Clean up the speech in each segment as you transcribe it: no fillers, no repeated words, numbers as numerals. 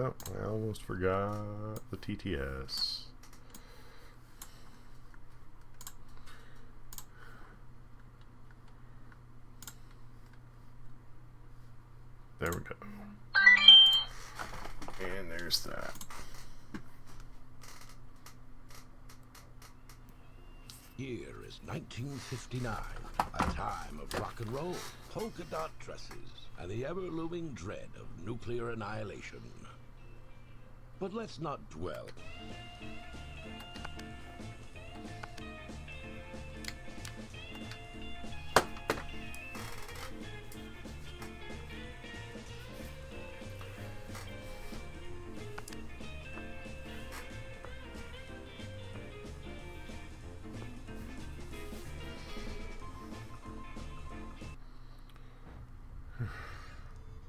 Oh, I almost forgot the TTS. There we go. And there's that. Here is 1959, a time of rock and roll, polka dot dresses, and the ever-looming dread of nuclear annihilation. But let's not dwell.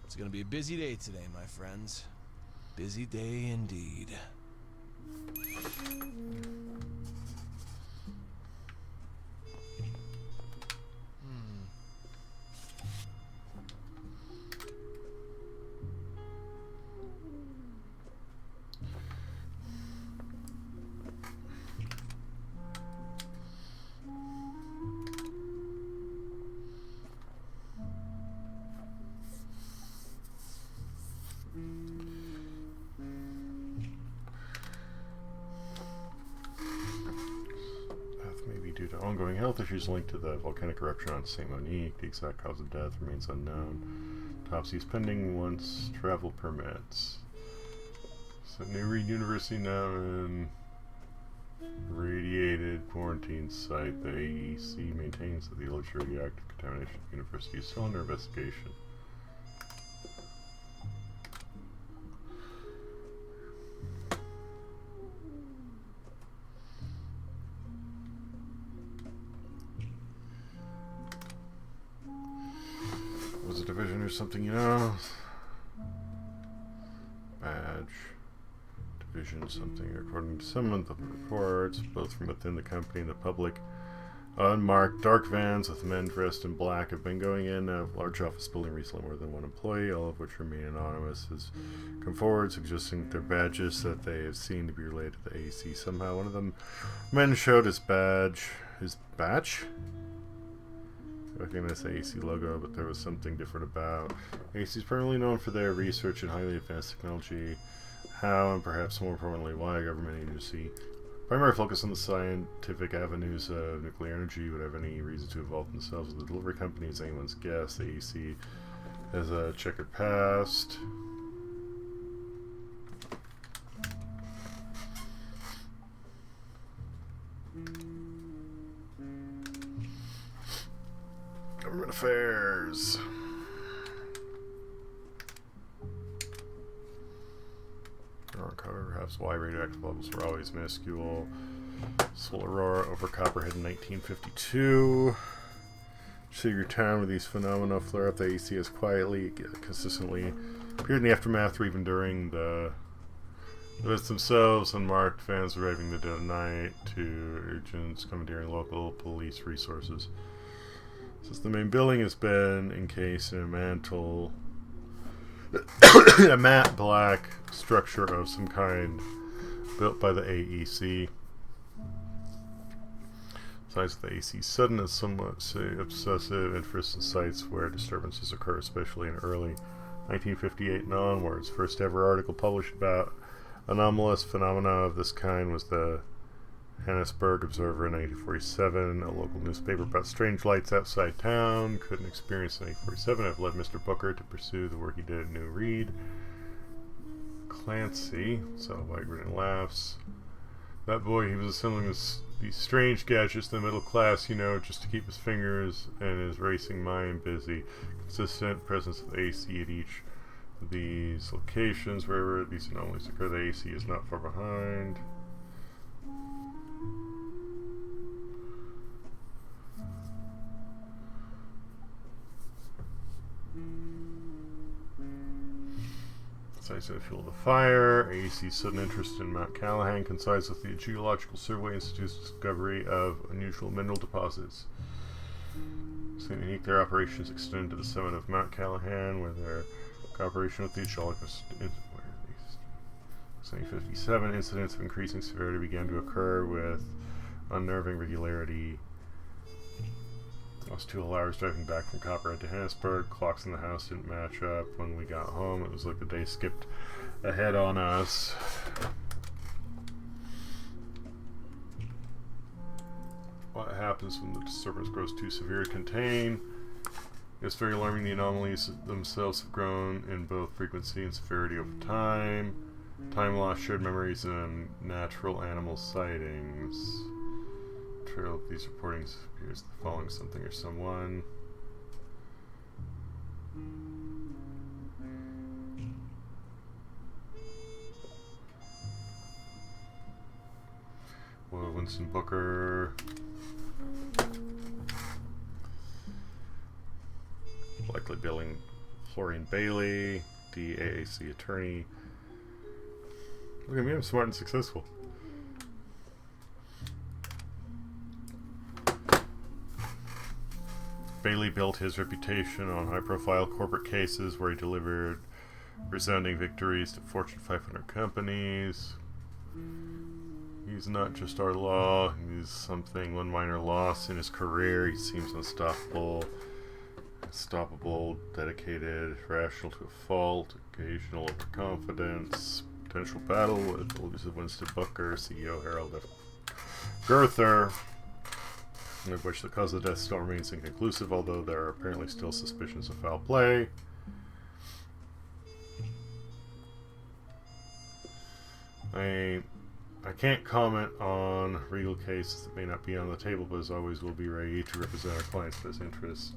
It's gonna be a busy day today, my friends. Busy day indeed. Due to ongoing health issues linked to the volcanic eruption on St. Monique, the exact cause of death remains unknown. Autopsy is pending once travel permits. So New Reed University now in radiated quarantine site. The AEC maintains that the alleged radioactive contamination of the university is still under investigation. Was a division or something, you know? Badge. Division something, according to some of the reports, both from within the company and the public. Unmarked dark vans with men dressed in black have been going in a large office building recently. More than one employee, all of which remain anonymous, has come forward suggesting their badges that they have seen to be related to the AEC. Somehow one of them men showed his badge. His badge? I recognize the AEC logo, but there was something different about. AEC is primarily known for their research in highly advanced technology. How, and perhaps more importantly, why a government agency primary focus on the scientific avenues of nuclear energy would have any reason to involve themselves with the delivery company is anyone's guess. The AEC has a checkered past. Government affairs. Uncover perhaps why radioactive levels were always minuscule. Solar Aurora over Copperhead in 1952. Secret town where these phenomena flare up. The AEC has quietly, consistently appeared in the aftermath or even during the events themselves. Unmarked fans arriving the dead of night to agents commandeering local police resources. Since the main building has been encased in a mantle, a matte black structure of some kind built by the AEC. Size of the AEC's sudden and somewhat obsessive interest in sites where disturbances occur, especially in early 1958 and onwards. First ever article published about anomalous phenomena of this kind was the Hannesburg Observer in 1947, a local newspaper about strange lights outside town. Couldn't experience in 1947. I've led Mr. Booker to pursue the work he did at New Reed. Clancy, so white grin laughs. That boy, he was assembling these strange gadgets in the middle class, you know, just to keep his fingers and his racing mind busy. Consistent presence of the AC at each of these locations, wherever these anomalies occur. The AC is not far behind. Sites of the fuel of the fire. AEC's sudden interest in Mount Callahan coincides with the Geological Survey Institute's discovery of unusual mineral deposits. St. Unique, their operations extend to the summit of Mount Callahan, where their cooperation with the Geological 1957, incidents of increasing severity began to occur with unnerving regularity. Lost 2 whole hours driving back from Copperhead to Hannesburg. Clocks in the house didn't match up. When we got home, it was like the day skipped ahead on us. What happens when the disturbance grows too severe to contain? It's very alarming. The anomalies themselves have grown in both frequency and severity over time. Time loss, shared memories, and natural animal sightings. Trail of these reportings appears the following something or someone. Well, Winston Booker. Likely billing Florian Bailey, DAAC attorney. Look at me, I'm smart and successful. Bailey built his reputation on high-profile corporate cases where he delivered resounding victories to Fortune 500 companies. He's not just our law, he's something, one minor loss in his career. He seems unstoppable, dedicated, rational to a fault, occasional overconfidence, potential battle with elusive Winston Booker, CEO Harold F. Gerther, of which the cause of death still remains inconclusive, although there are apparently still suspicions of foul play. I can't comment on legal cases that may not be on the table, but as always we'll be ready to represent our clients' best interests.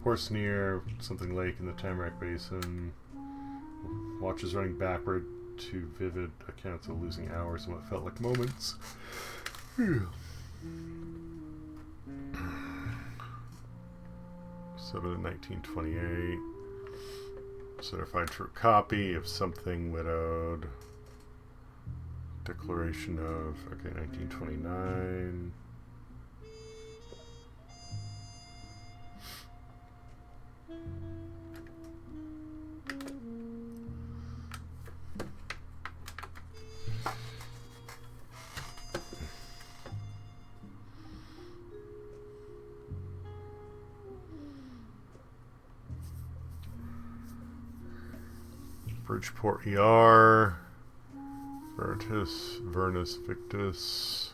Horsenear, something lake in the Tamarack Basin. Watches running backward to vivid accounts of losing hours in what felt like moments. 7 in 1928. Certified true copy of something widowed. Declaration of, okay, 1929. Bridgeport ER, Vernus Victus,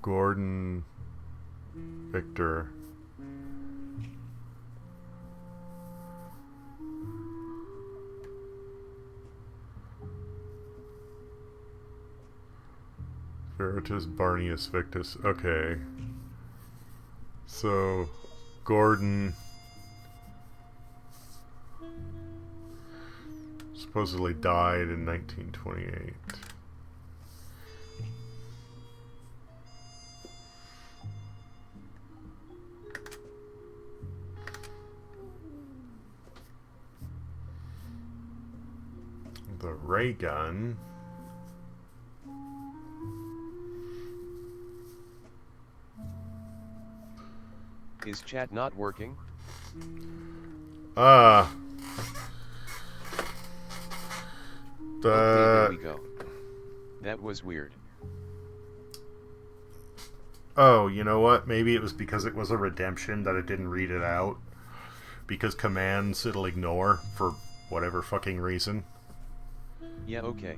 Gordon Victor, Veritas Barnius Victus. Okay, so Gordon supposedly died in 1928. The ray gun. Is chat not working? Okay, there we go. That was weird. Oh, you know what? Maybe it was because it was a redemption that it didn't read it out. Because commands it'll ignore for whatever fucking reason. Yeah, okay.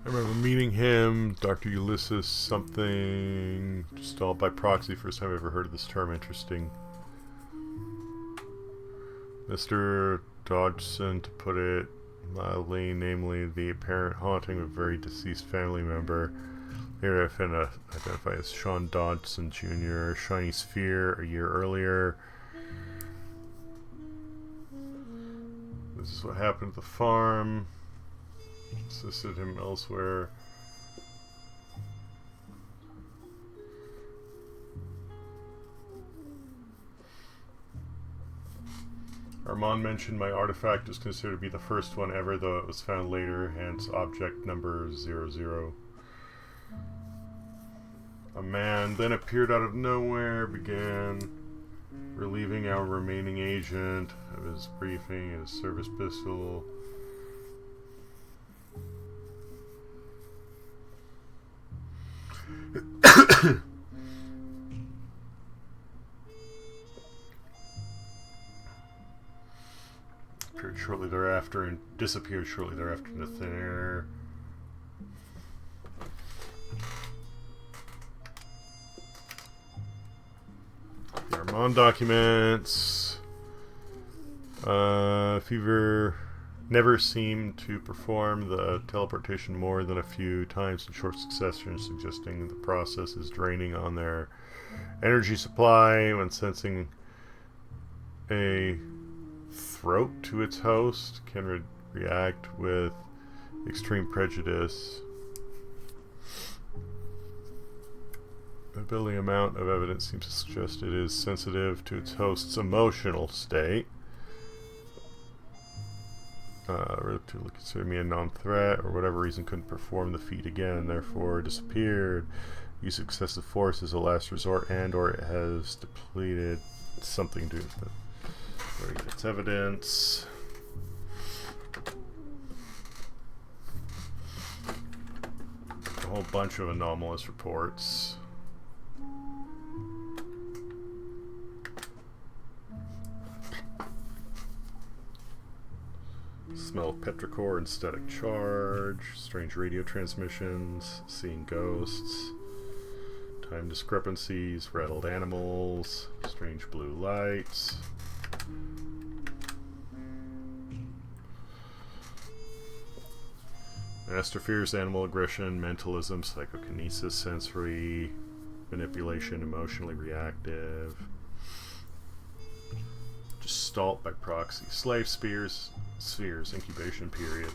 I remember meeting him, Dr. Ulysses something, just all by proxy, first time I ever heard of this term, interesting. Mr. Dodgson, to put it mildly, namely the apparent haunting of a very deceased family member. Here I identify as Sean Dodgson Jr., Shiny Sphere, a year earlier. This is what happened at the farm. Assisted him elsewhere. Armand mentioned my artifact is considered to be the first one ever, though it was found later, hence object number 00. A man then appeared out of nowhere, began relieving our remaining agent of his briefing, his service pistol. Appeared shortly thereafter and disappeared shortly thereafter into thin air. The Armand documents. Fever never seemed to perform the teleportation more than a few times in short succession, suggesting the process is draining on their energy supply. When sensing a throat to its host, can react with extreme prejudice. The building amount of evidence seems to suggest it is sensitive to its host's emotional state. Relatively considered me a non-threat, or whatever reason couldn't perform the feat again, therefore disappeared. Use of excessive force is a last resort, and or it has depleted something to its evidence. A whole bunch of anomalous reports. Smell of petrichor and static charge, strange radio transmissions, seeing ghosts, time discrepancies, rattled animals, strange blue lights. Master fears animal aggression, mentalism, psychokinesis, sensory manipulation, emotionally reactive. Gestalt by proxy. Slave spheres, incubation period.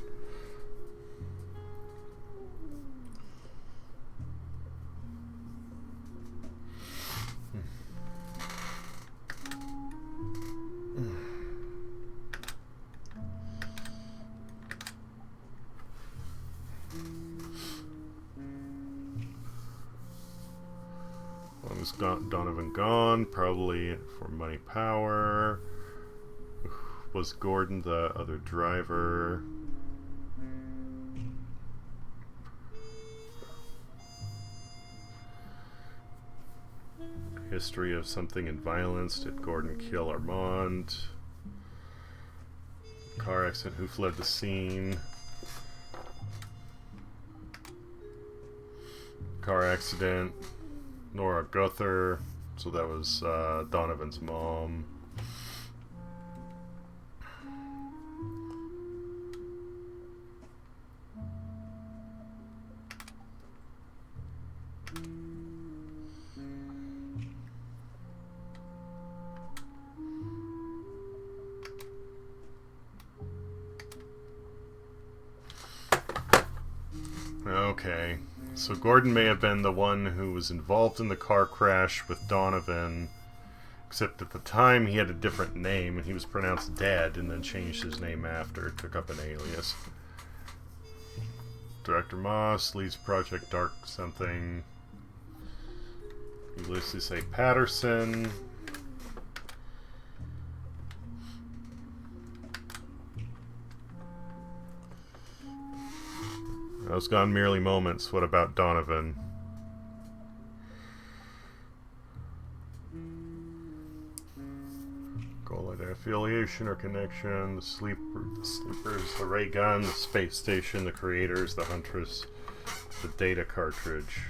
Long as Donovan gone, probably for money, power. Was Gordon the other driver? History of something in violence. Did Gordon kill Armand? Car accident. Who fled the scene? Car accident. Nora Guthrie. So that was Donovan's mom. Okay, so Gordon may have been the one who was involved in the car crash with Donovan, except at the time he had a different name and he was pronounced dead and then changed his name after, took up an alias. Director Moss leads Project Dark something. Ulysses A. Patterson. Those gone merely moments. What about Donovan? Goal affiliation or connection. The sleepers, the ray gun, the space station, the creators, the huntress, the data cartridge.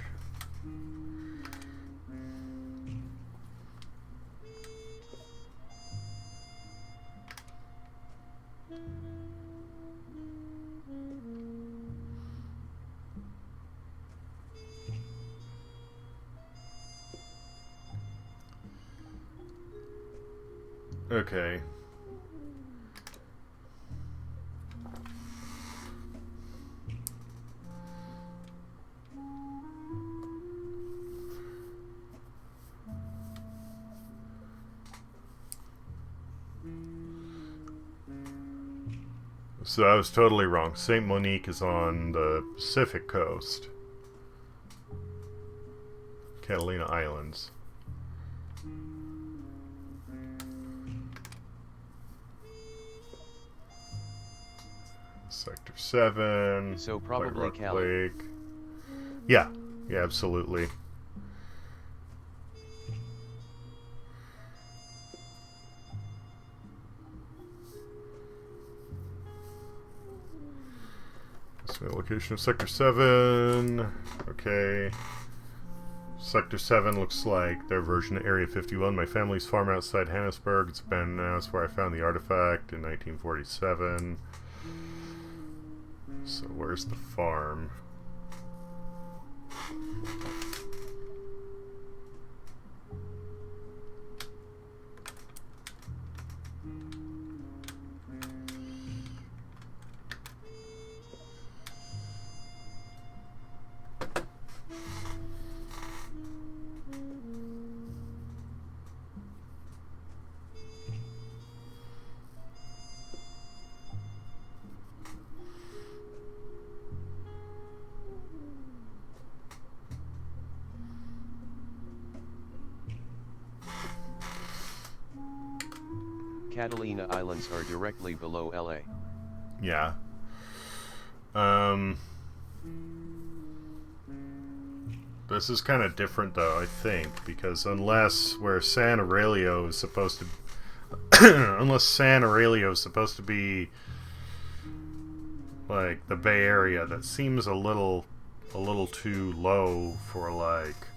Okay. So I was totally wrong. Saint Monique is on the Pacific coast. Catalina Islands. Sector 7. So probably White Rock Cali. Lake. Yeah. Yeah, absolutely. So location of Sector 7. Okay. Sector 7 looks like their version of Area 51. My family's farm outside Hannesburg. It's been announced where I found the artifact in 1947. So where's the farm? Catalina Islands are directly below LA. Yeah. This is kind of different though, I think, because unless where San Aurelio is supposed to unless San Aurelio is supposed to be like the Bay Area, that seems a little too low for like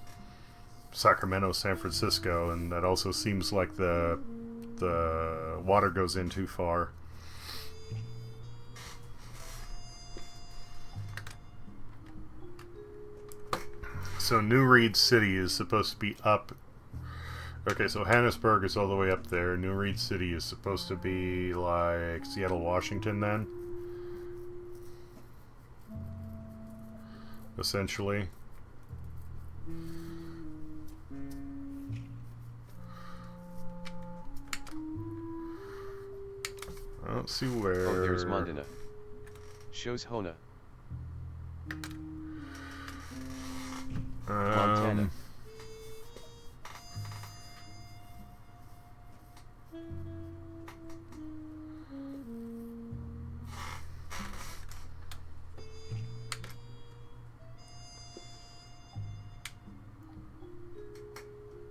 Sacramento, San Francisco, and that also seems like the water goes in too far. So New Reed City is supposed to be up. Okay, so Hannesburg is all the way up there. New Reed City is supposed to be like Seattle, Washington then. Essentially. I don't see where... Oh, there's Mondana. Shows Hona. Montana.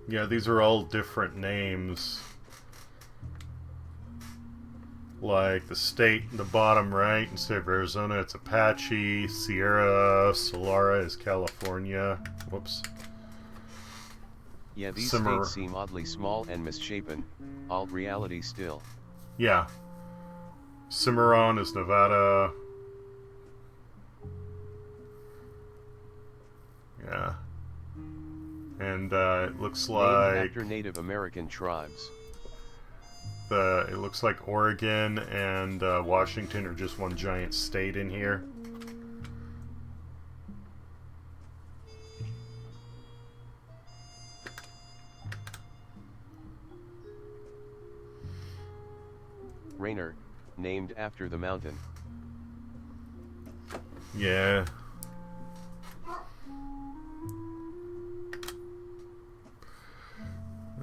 Yeah, these are all different names. Like the state in the bottom right, instead of Arizona, it's Apache. Sierra Solara is California. Whoops. Yeah, these states seem oddly small and misshapen. Alt reality still. Yeah. Cimarron is Nevada. Yeah. And it looks like... Named after Native American tribes. It looks like Oregon and Washington are just one giant state in here. Rainier, named after the mountain. Yeah.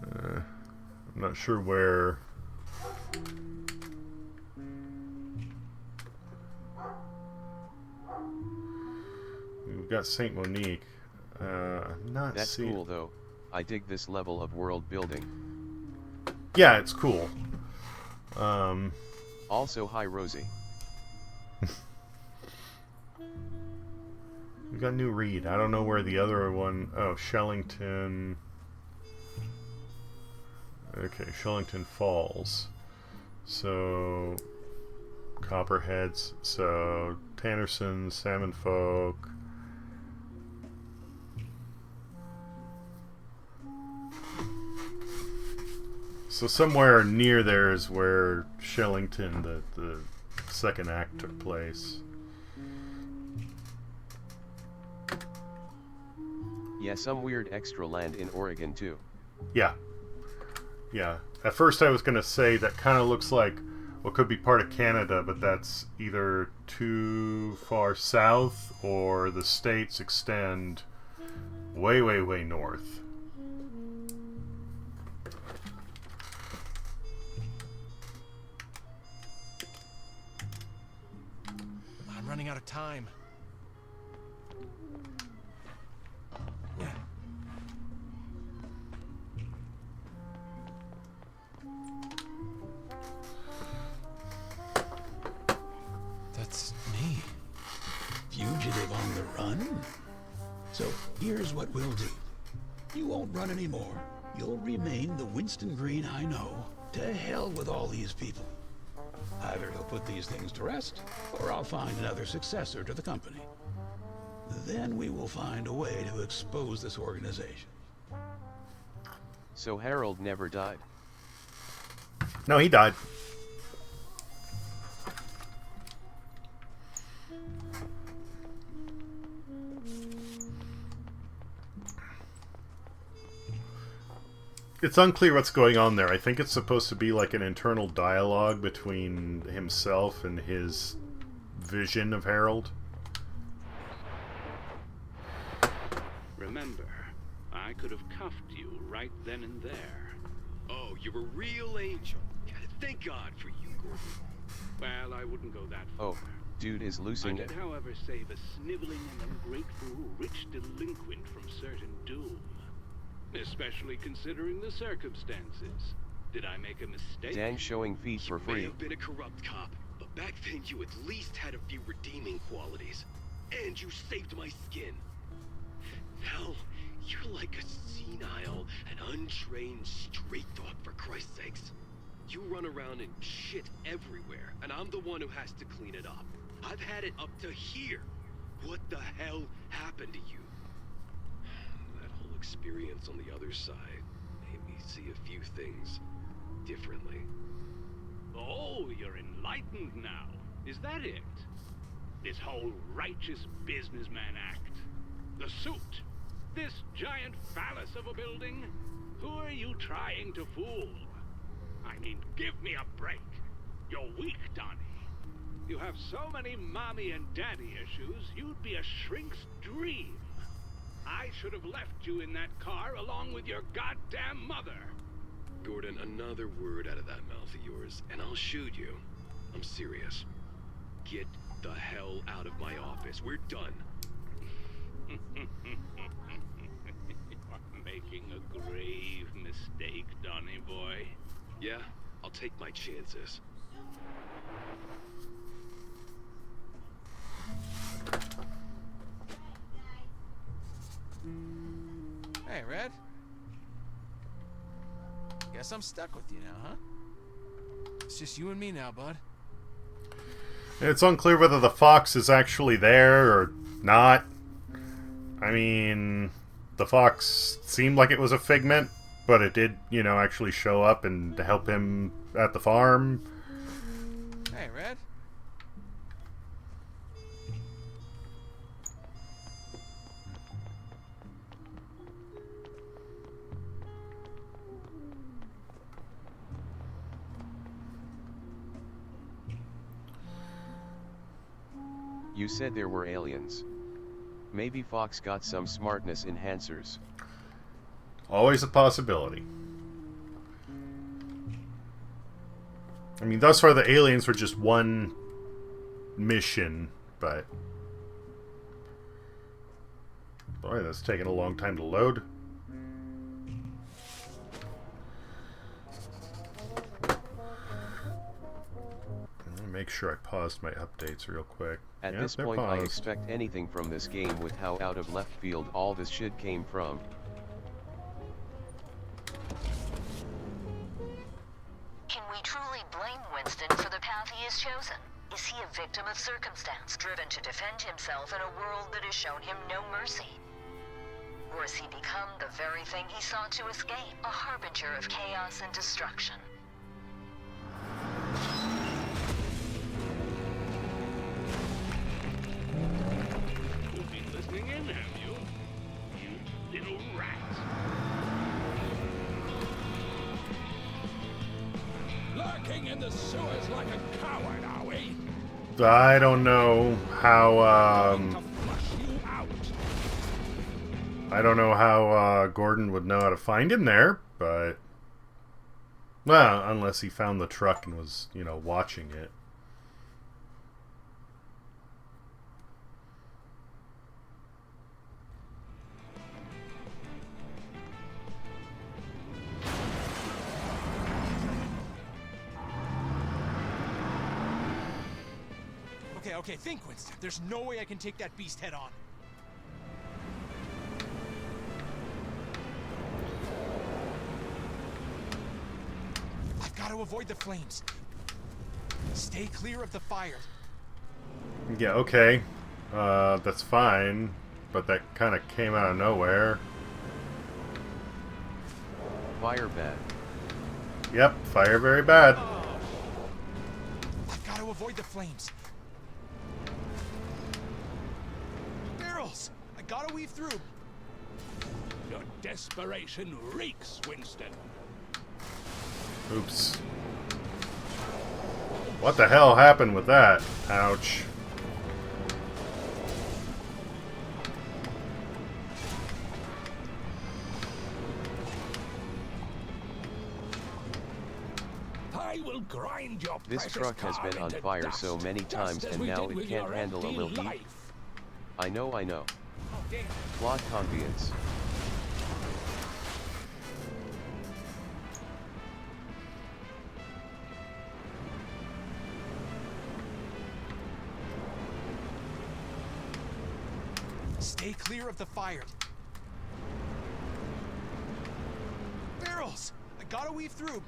I'm not sure where... We've got Saint Monique. Not That's cool though. I dig this level of world building. Yeah, it's cool. Also, hi Rosie. We got New Reed. I don't know where the other one... Oh, Shellington... Okay, Shellington Falls. So... Copperheads. So... Tannerson, Salmon Folk... So somewhere near there is where Shellington, the second act, took place. Yeah, some weird extra land in Oregon too. Yeah. Yeah. At first I was going to say that kind of looks like Well, could be part of Canada, but that's either too far south or the states extend way, way, way north. I'm running out of time. That's me. Fugitive on the run? So here's what we'll do. You won't run anymore. You'll remain the Winston Green I know. To hell with all these people. Either he'll put these things to rest, or I'll find another successor to the company. Then we will find a way to expose this organization. So Harold never died. No, he died. It's unclear what's going on there. I think it's supposed to be like an internal dialogue between himself and his vision of Harold. Remember, I could have cuffed you right then and there. Oh, you're a real angel. Thank God for you, Gordon. Well, I wouldn't go that far. Oh, dude is I losing it. did, however, save a sniveling and ungrateful rich delinquent from certain doom. Especially considering the circumstances. Did I make a mistake? Dan showing feet for You may free. have been a corrupt cop, but back then you at least had a few redeeming qualities. And you saved my skin. Now, you're like a senile and untrained straight dog, for Christ's sakes. You run around and shit everywhere, and I'm the one who has to clean it up. I've had it up to here. What the hell happened to you? That whole experience on the other side made me see a few things differently. Oh, you're enlightened now. Is that it? This whole righteous businessman act. The suit. This giant phallus of a building. Who are you trying to fool? I mean, give me a break. You're weak, Donnie. You have so many mommy and daddy issues, you'd be a shrink's dream. I should have left you in that car along with your goddamn mother. Gordon, another word out of that mouth of yours, and I'll shoot you. I'm serious. Get the hell out of my office. We're done. You're making a grave mistake, Donnie boy. Yeah, I'll take my chances. Hey, Red. Guess I'm stuck with you now, huh? It's just you and me now, bud. It's unclear whether the fox is actually there or not. I mean, the fox seemed like it was a figment, but it did, you know, actually show up and help him at the farm. Hey, Red. You said there were aliens. Maybe Fox got some smartness enhancers. Always a possibility. I mean, thus far the aliens were just one mission, but... Boy, that's taking a long time to load. Make sure I paused my updates real quick. At Yeah, this they're point, I paused. expect anything from this game with how out of left field all this shit came from. Can we truly blame Winston for the path he has chosen? Is he a victim of circumstance, driven to defend himself in a world that has shown him no mercy? Or has he become the very thing he sought to escape, a harbinger of chaos and destruction? You've been listening in, have you? You little rat. Larking in the sewers like a coward, are we? I don't know how, To flush you out. I don't know how, Gordon would know how to find him there, but... Well, unless he found the truck and was, you know, watching it. Okay, think, Winston. There's no way I can take that beast head on. I've got to avoid the flames. Stay clear of the fire. Yeah, okay. That's fine. But that kind of came out of nowhere. Fire bad. Yep, fire very bad. I've got to avoid the flames. Barrels! I gotta weave through. Your desperation reeks, Winston. Oops. What the hell happened with that? Ouch. I will grind your This precious truck has car been on into fire dust, so many just times as and we now did it with can't your handle a empty little heat. life. I know. Oh, damn. Plot convenience. Stay clear of the fire. Barrels! I gotta weave through.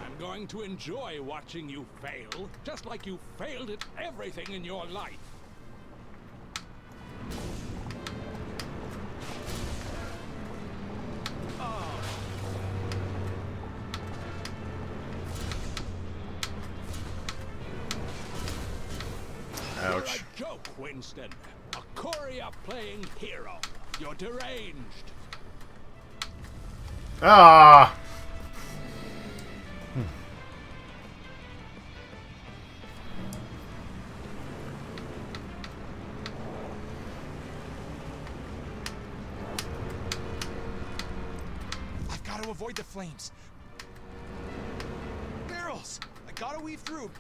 I'm going to enjoy watching you fail, just like you failed at everything in your life. Ouch. You're a joke, Winston. A Korea playing hero. You're deranged. Ah! I've got to avoid the flames. Barrels! I gotta weave through.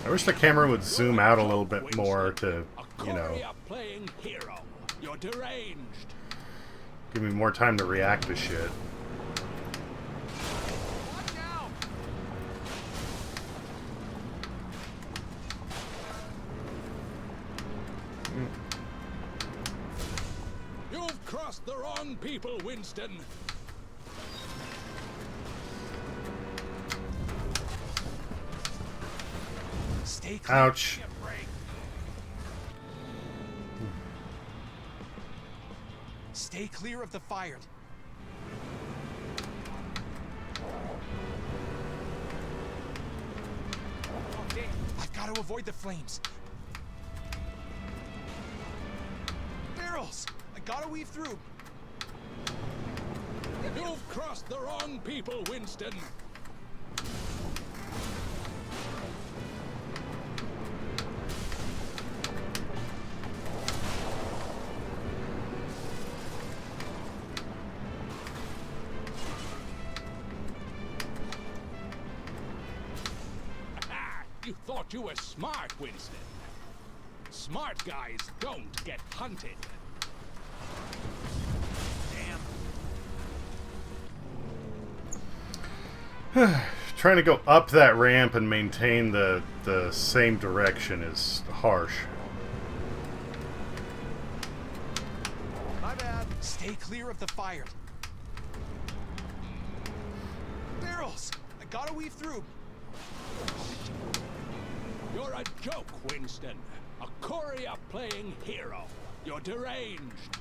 I wish the camera would zoom out a little bit more to, you know, Korea playing hero. You're deranged. give me more time to react to shit. Watch out! You've crossed the wrong people, Winston. Stay clear. Ouch. Give me a break. Stay clear of the fire. Oh, damn. I've got to avoid the flames. Barrels! I gotta weave through. You've crossed the wrong people, Winston. You thought you were smart, Winston. Smart guys don't get hunted. Trying to go up that ramp and maintain the same direction is harsh. My bad. Stay clear of the fire. Barrels! I gotta weave through. You're a joke, Winston. A Korea playing hero. You're deranged.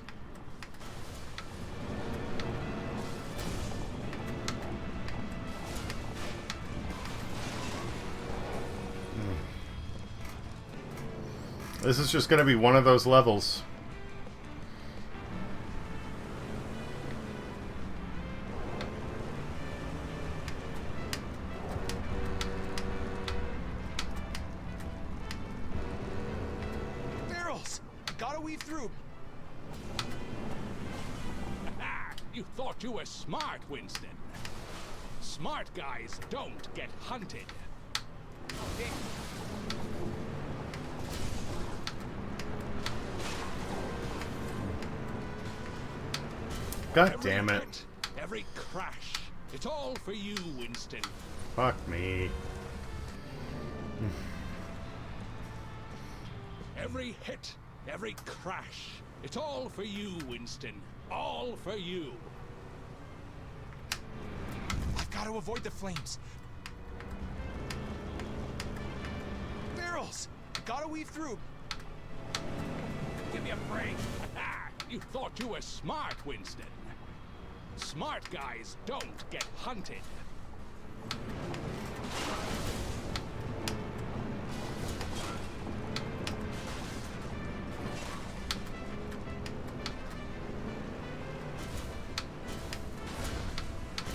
This is just going to be one of those levels. through. You thought you were smart, Winston. Smart guys don't get hunted. God Every damn it. hit, every crash. It's all for you, Winston. Fuck me. Every hit, every crash. It's all for you, Winston. All for you. I've got to avoid the flames. Barrels! Gotta weave through. Give me a break. You thought you were smart, Winston. Smart guys don't get hunted.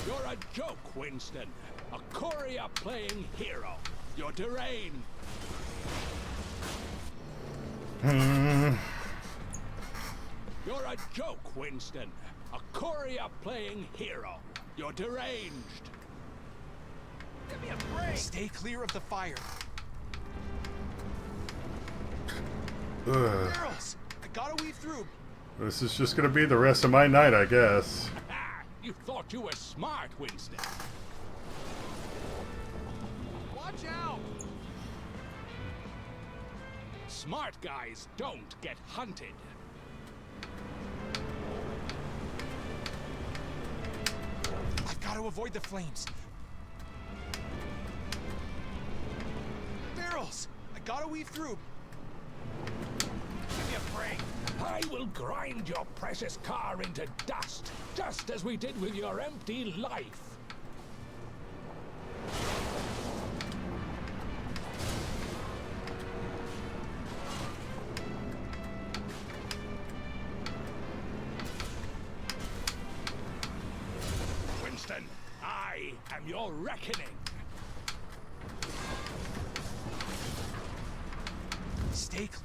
You're a joke, Winston. A courier playing hero. You're deranged. You're a joke, Winston. A courier playing hero. You're deranged. Give me a break! Stay clear of the fire. Ugh. Barrels! I gotta weave through. This is just gonna be the rest of my night, I guess. You thought you were smart, Winston. Watch out! Smart guys don't get hunted. I've got to avoid the flames. Barrels! I gotta weave through. Give me a break. I will grind your precious car into dust, just as we did with your empty life. Winston, I am your reckoning. Stay clear.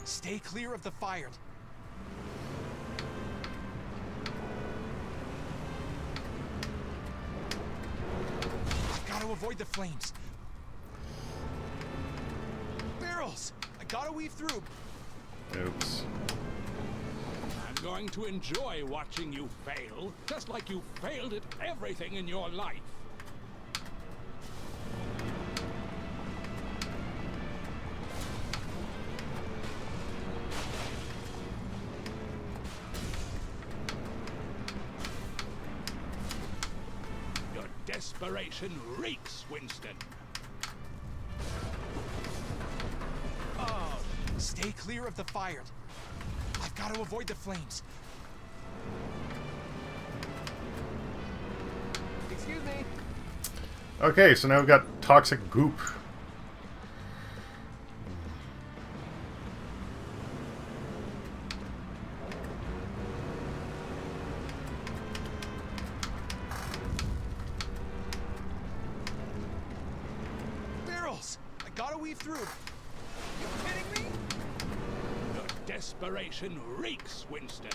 Stay clear of the fire. I've got to avoid the flames. Barrels! I gotta weave through. Oops. I'm going to enjoy watching you fail, just like you failed at everything in your life. Your desperation reeks, Winston. Stay clear of the fire. I've got to avoid the flames. Excuse me. Okay, so now we've got toxic goop. Barrels! I gotta weave through. You kidding me? Your desperation reeks, Winston.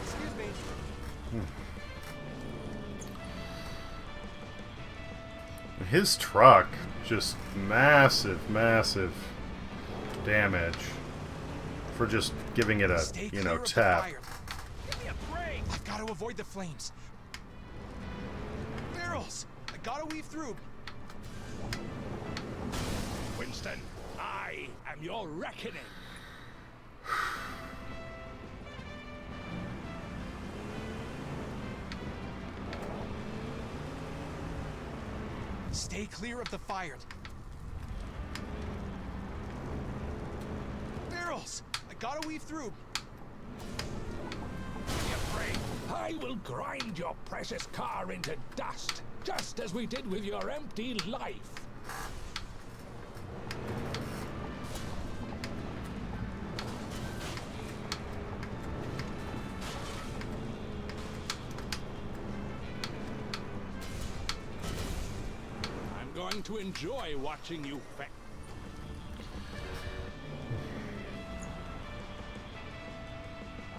Excuse me. His truck, just massive damage for just giving it a, Stay you clear know, of the tap. fire. Give me a break. I've got to avoid the flames. Barrels! I gotta weave through. Winston, I am your reckoning. Stay clear of the fire. Barrels! I gotta weave through. Give me a break. I will grind your precious car into dust, just as we did with your empty life. going to enjoy watching you fail.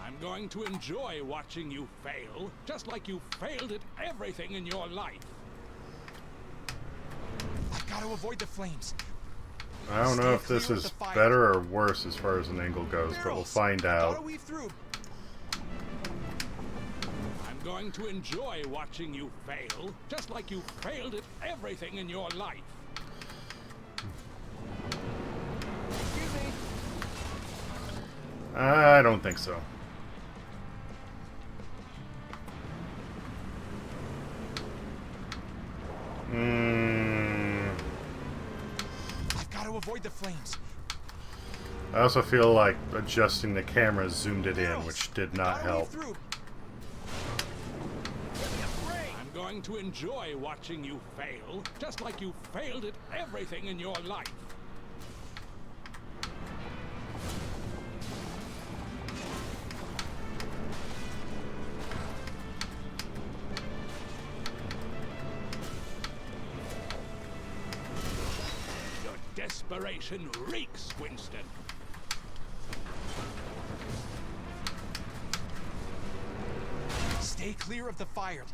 I'm going to enjoy watching you fail, just like you failed at everything in your life. I've got to avoid the flames. I don't know if this Stay clear of is the fire. better or worse as far as an angle goes, but we'll Barrels. find Gotta out. weave through. I'm going to enjoy watching you fail, just like you failed at everything in your life. Excuse me. I don't think so. I've got to avoid the flames. I also feel like adjusting the camera zoomed it in, which did not Gotta weave help. through. I'm going to enjoy watching you fail, just like you failed at everything in your life. Your desperation reeks, Winston. Stay clear of the fire.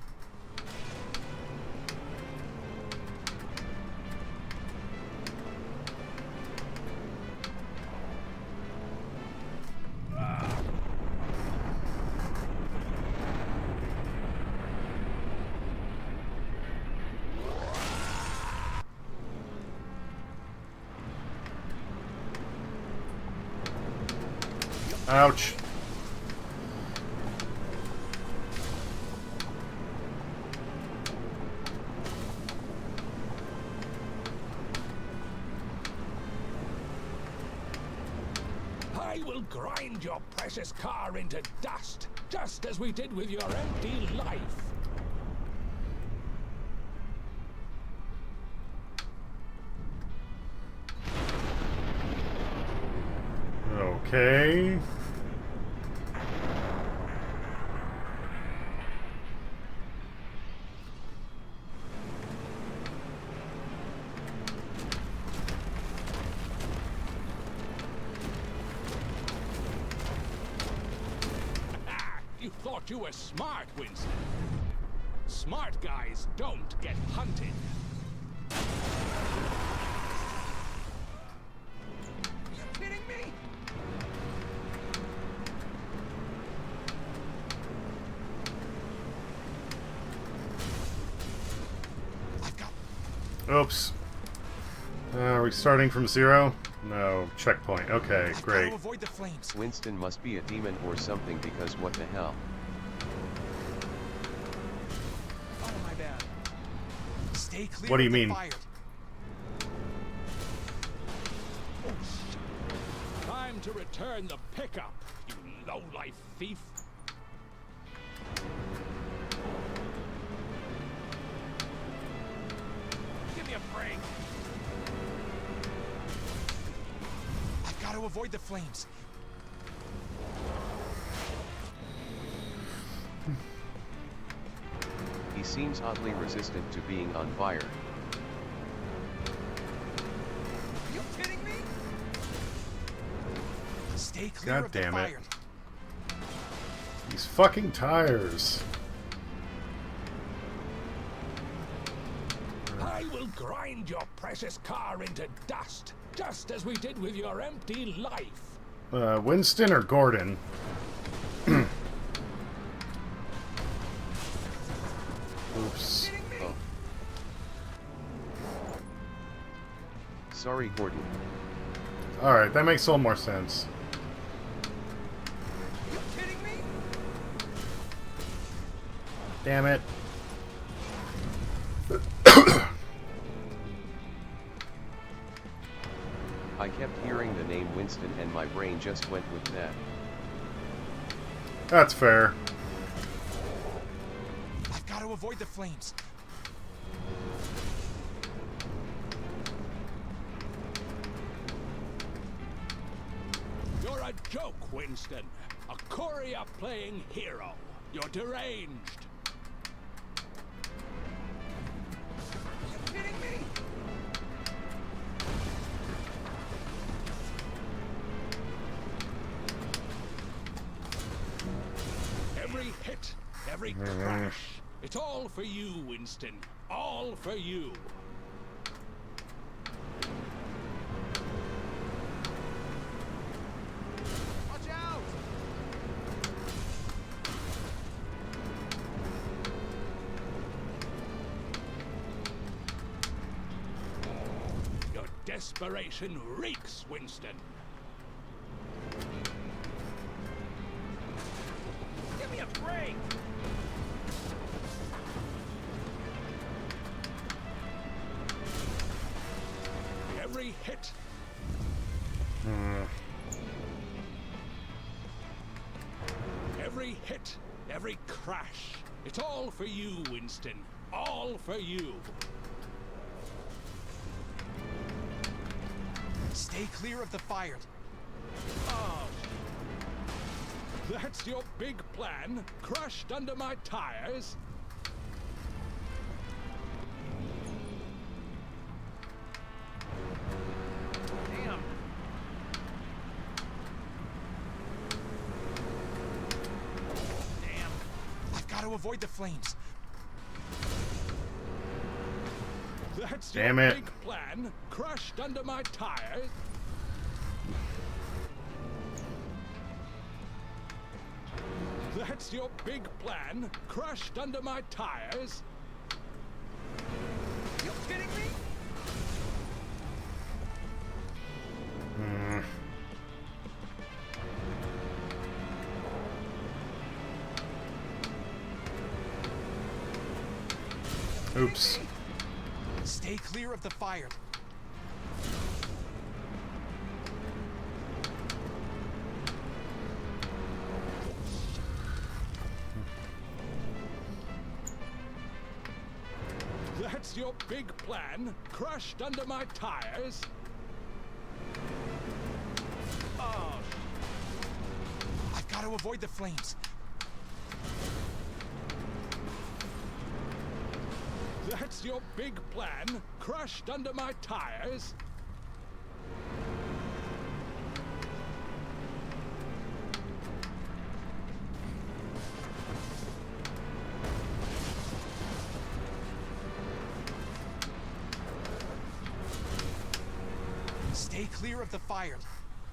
Ouch. I will grind your precious car into dust, just as we did with your empty life. Okay. You thought you were smart, Winston. Smart guys don't get hunted. You kidding me? I've got. Oops. Are we starting from zero? No. Checkpoint. Okay, I've great. got to avoid the flames. Winston must be a demon or something because what the hell? Oh, my bad. Stay clear What do you of the mean? fire. Oh, shit. Time to return the pickup, you low-life thief. Give me a break. I've got to avoid the flames. He seems oddly resistant to being on fire. You kidding me? Stay clear God of the damn it. fire. These fucking tires. I will grind your precious car into dust, just as we did with your empty life. Winston or Gordon? Oops. Oh. Sorry, Gordon. Alright, that makes a little more sense. You kidding me? Damn it. I kept hearing the name Winston and my brain just went with that. That's fair. I've got to avoid the flames. You're a joke, Winston. A courier playing hero. You're deranged. You kidding me? Every hit, every crash. It's all for you, Winston. All for you. Watch out! Your desperation reeks, Winston. Give me a break! Every hit. Every hit, every crash. It's all for you, Winston. All for you. Stay clear of the fire. Oh. That's your big plan? Crushed under my tires? Damn. Damn. I've got to avoid the flames. That's Damn your it. big plan? Crushed under my tires? That's your big plan? Crushed under my tires? You kidding me? Oops. Stay clear of the fire. That's your big plan? Crushed under my tires? Oh, I've got to avoid the flames. that's your big plan? Crushed under my tires? Stay clear of the fire.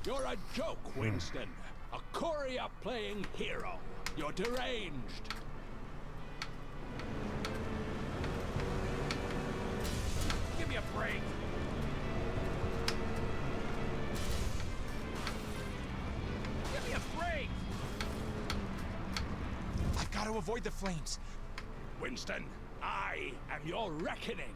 You're a joke, Winston. A courier playing hero. You're deranged. Give me a break. Give me a break. I've got to avoid the flames. Winston, I am your reckoning.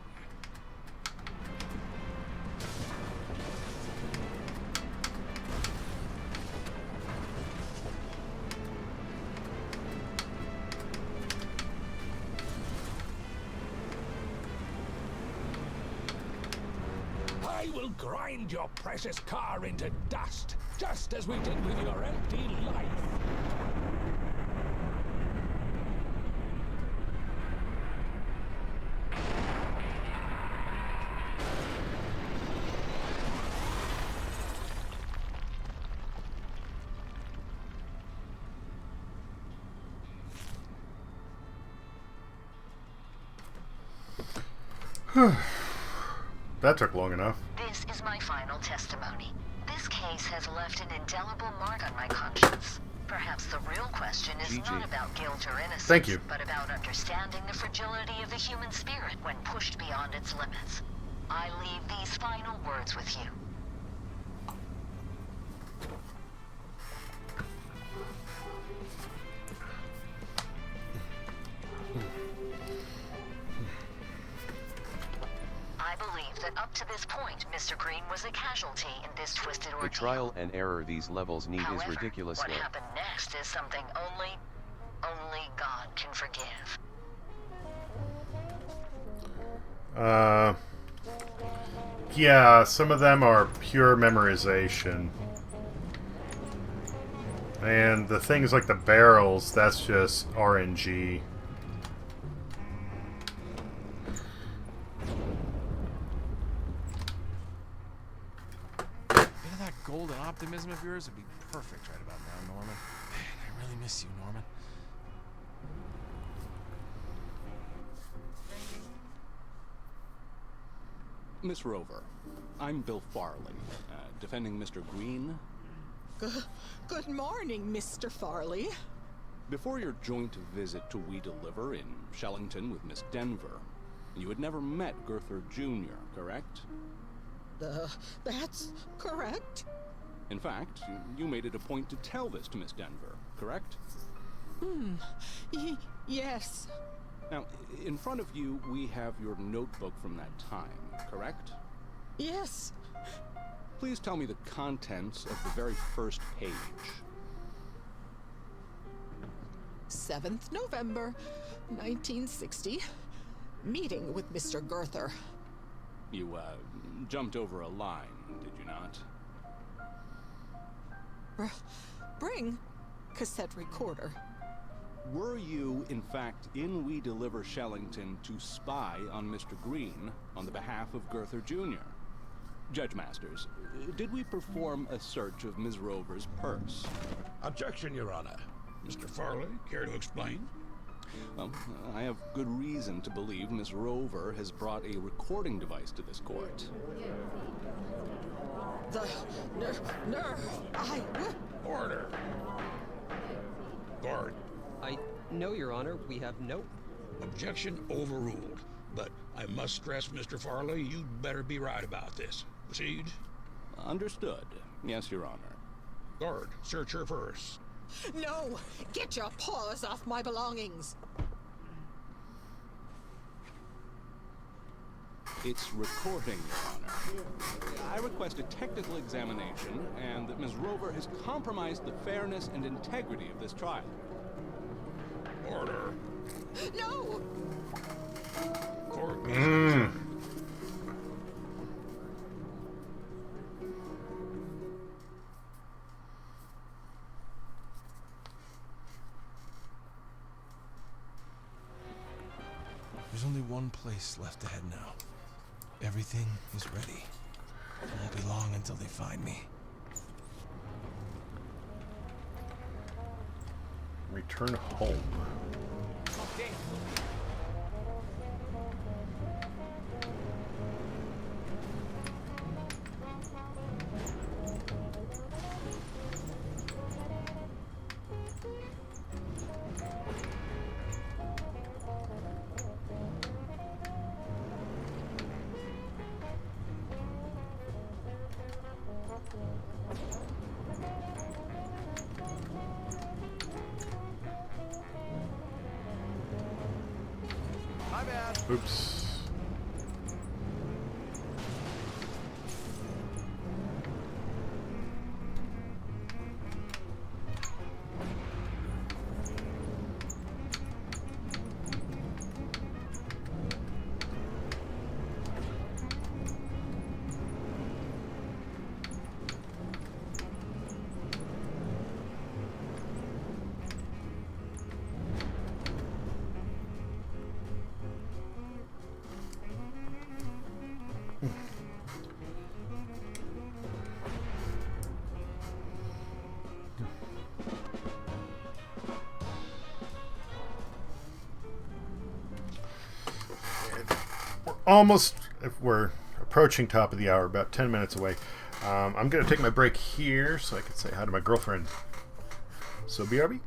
I will grind your precious car into dust, just as we did with your empty life. That took long enough. This is my final testimony. This case has left an indelible mark on my conscience. Perhaps the real question is GG. not about guilt or innocence, Thank you. but about understanding the fragility of the human spirit when pushed beyond its limits. I leave these final words with you. I believe that up to this point, Mr. Green was a casualty in this twisted ordeal. The trial and error these levels need However, is ridiculous what low. happened next is something only God can forgive. Yeah, some of them are pure memorization. And the things like the barrels, that's just RNG. A bit of that golden optimism of yours would be perfect right about now, Norman. Man, I really miss you, Norman. Miss Rover, I'm Bill Farley, defending Mr. Green. Good morning, Mr. Farley. Before your joint visit to We Deliver in Shellington with Miss Denver, you had never met Gurther Jr., correct? That's correct. In fact, you made it a point to tell this to Miss Denver, correct? Yes. Now, in front of you, we have your notebook from that time, correct? Yes. Please tell me the contents of the very first page. 7th November, 1960. Meeting with Mr. Gurther. You, jumped over a line, did you not? Bring cassette recorder. Were you, in fact, in We Deliver Shellington to spy on Mr. Green on the behalf of Gurther Jr.? Judge Masters, did we perform a search of Ms. Rover's purse? Objection, Your Honor. Mr. Farley, care to explain? Well, I have good reason to believe Miss Rover has brought a recording device to this court. The nerve! Order! Guard. No, Your Honor, we have no... Objection overruled. But I must stress, Mr. Farley, you'd better be right about this. Proceed. Understood. Yes, Your Honor. Guard, search her purse. No! Get your paws off my belongings! It's recording, Your Honor. I request a technical examination and that Ms. Rover has compromised the fairness and integrity of this trial. Order. No! Court There's only one place left to head now. Everything is ready. It won't be long until they find me. Return home. Okay. My bad. Oops. We're approaching top of the hour, about 10 minutes away. I'm going to take my break here so I can say hi to my girlfriend. So BRB.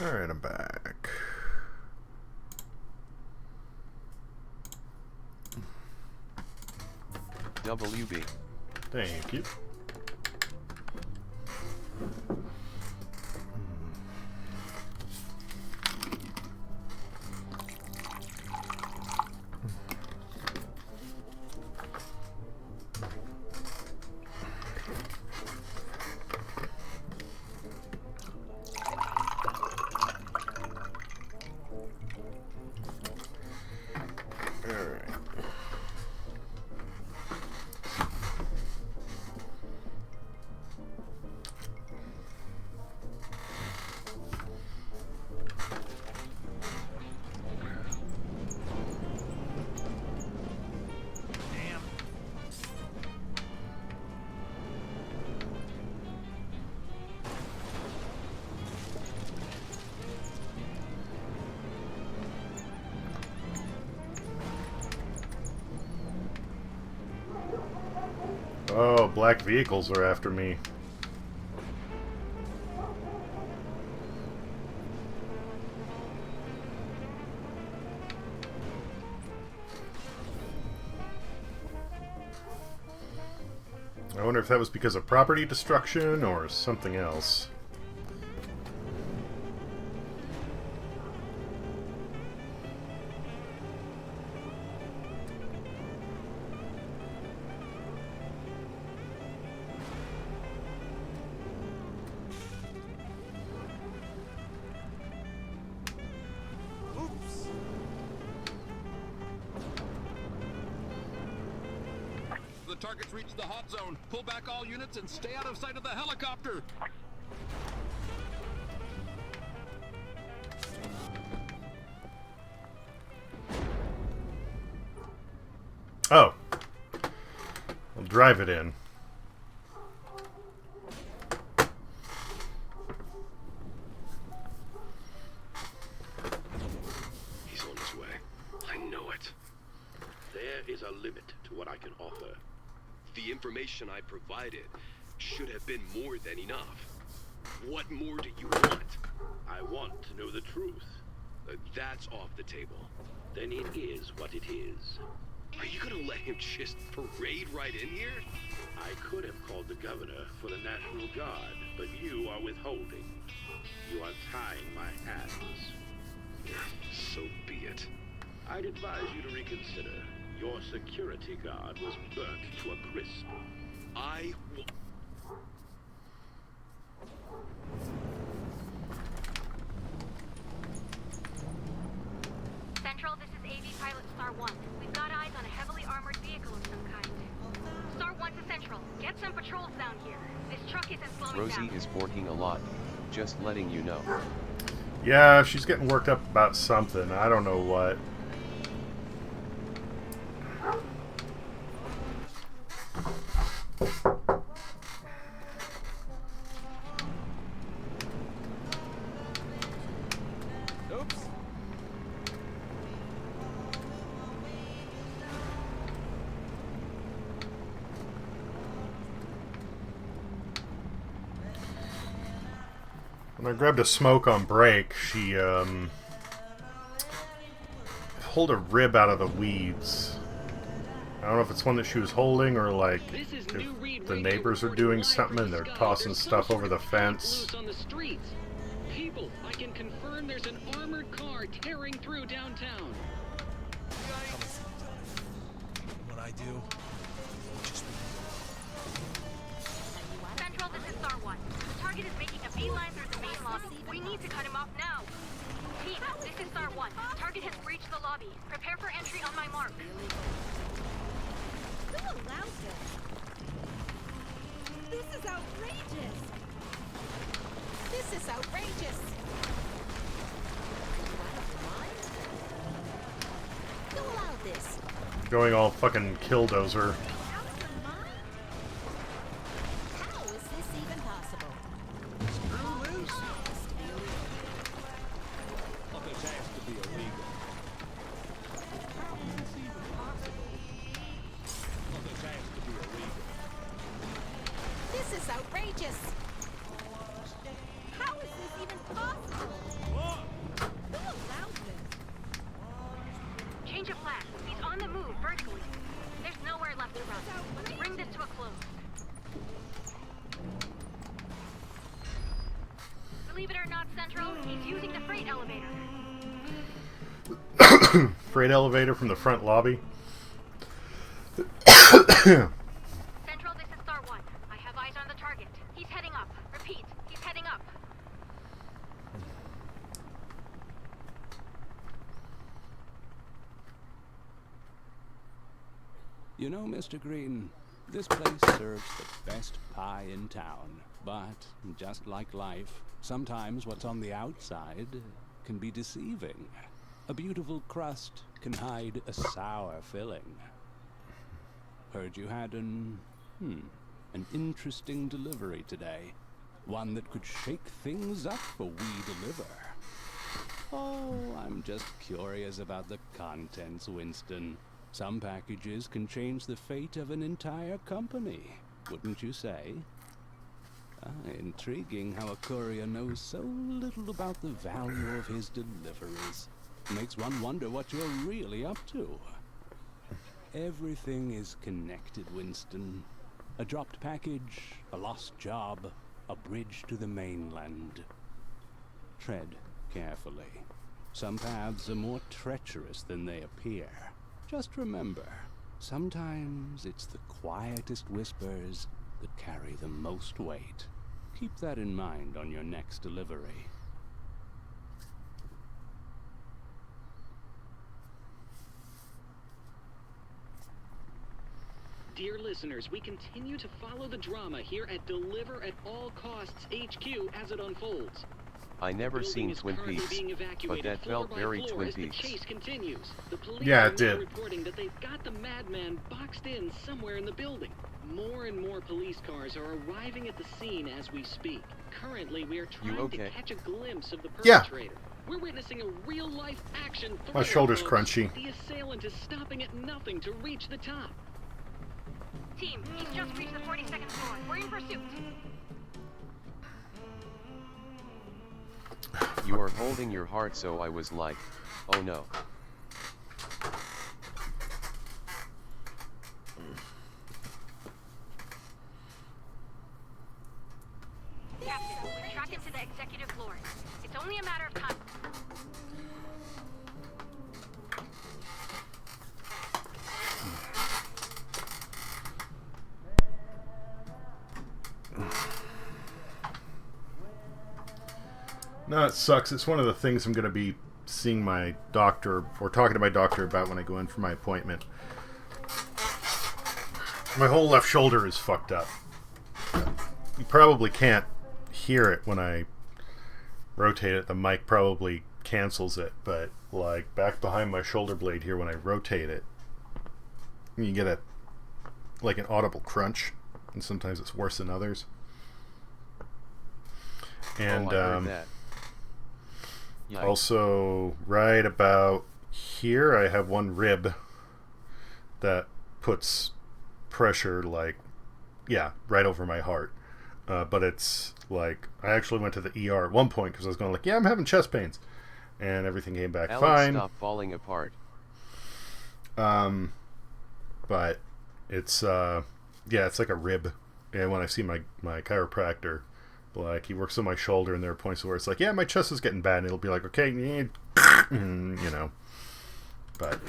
Alright, I'm back. WB. Thank you. Oh, black vehicles are after me. I wonder if that was because of property destruction or something else. The target's reached the hot zone. Pull back all units and stay out of sight of the helicopter. Oh. I'll drive it in. He's on his way. I know it. There is a limit to what I can offer. The information I provided should have been more than enough. What more do you want? I want to know the truth. That's off the table. Then it is what it is. Are you gonna let him just parade right in here? I could have called the governor for the National Guard, but you are withholding. You are tying my hands. So be it. I'd advise you to reconsider. Your security guard was burnt to a crisp. Central, this is AV Pilot Star 1. We've got eyes on a heavily armored vehicle of some kind. Star 1 to Central. Get some patrols down here. This truck isn't slowing Rosie down. is borking a lot. Just letting you know. Yeah, she's getting worked up about something. I don't know what. Oops. When I grabbed a smoke on break, she pulled a rib out of the weeds. I don't know if it's one that she was holding or like if the neighbors are doing something and they're tossing stuff over the fence. On the streets. People, I can confirm there's an armored car tearing through downtown. What I do, just Central, this is Star 1. The target is making a beeline through the main lobby. We need to cut him off now. Team, this is Star 1. Target has breached the lobby. Prepare for entry on my mark. Who allows this? This is outrageous! This is outrageous! Who allowed this? Going all fucking killdozer. How is this even possible? Screw loose. Well, this has to be illegal. How is this even possible? Well, this has to be illegal. This is outrageous! How is this even possible? Believe it or not, Central, he's using the freight elevator. Freight elevator from the front lobby. Central, this is Star 1. I have eyes on the target. He's heading up. Repeat, he's heading up. You know, Mr. Green, this place serves the best pie in town. But, just like life, sometimes what's on the outside can be deceiving. A beautiful crust can hide a sour filling. Heard you had an interesting delivery today. One that could shake things up for We Deliver. Oh, I'm just curious about the contents, Winston. Some packages can change the fate of an entire company, wouldn't you say? Intriguing how a courier knows so little about the value of his deliveries. Makes one wonder what you're really up to. Everything is connected, Winston. A dropped package, a lost job, a bridge to the mainland. Tread carefully. Some paths are more treacherous than they appear. Just remember, sometimes it's the quietest whispers that carry the most weight. Keep that in mind on your next delivery. Dear listeners, we continue to follow the drama here at Deliver at All Costs HQ as it unfolds. I never seen Twin Peaks, but that felt very Twin The Peaks. chase continues. The police Yeah, are it did. now reporting that they've got the madman boxed in somewhere in the building. More and more police cars are arriving at the scene as we speak. Currently, we are trying to catch a glimpse of the Yeah. perpetrator. We're witnessing a real-life action thriller. My shoulder's folks. crunchy. The assailant is stopping at nothing to reach the top. Team, he's just reached the 42nd floor. We're in pursuit. You are holding your heart, so I was like, oh no. Captain, we've tracked him to the executive floor. It's only a matter of time. No, it sucks. It's one of the things I'm going to be seeing my doctor, or talking to my doctor about when I go in for my appointment. My whole left shoulder is fucked up. You probably can't hear it when I rotate it. The mic probably cancels it, but like back behind my shoulder blade here when I rotate it, you get an audible crunch, and sometimes it's worse than others. And I heard that. Yikes. Also, right about here, I have one rib that puts pressure, right over my heart. But it's like, I actually went to the ER at one point because I was going like, yeah, I'm having chest pains. And everything came back Alex, fine. stop falling apart. But it's, it's like a rib. And when I see my chiropractor, like, he works on my shoulder, and there are points where it's like, yeah, my chest is getting bad, and it'll be like, okay, but...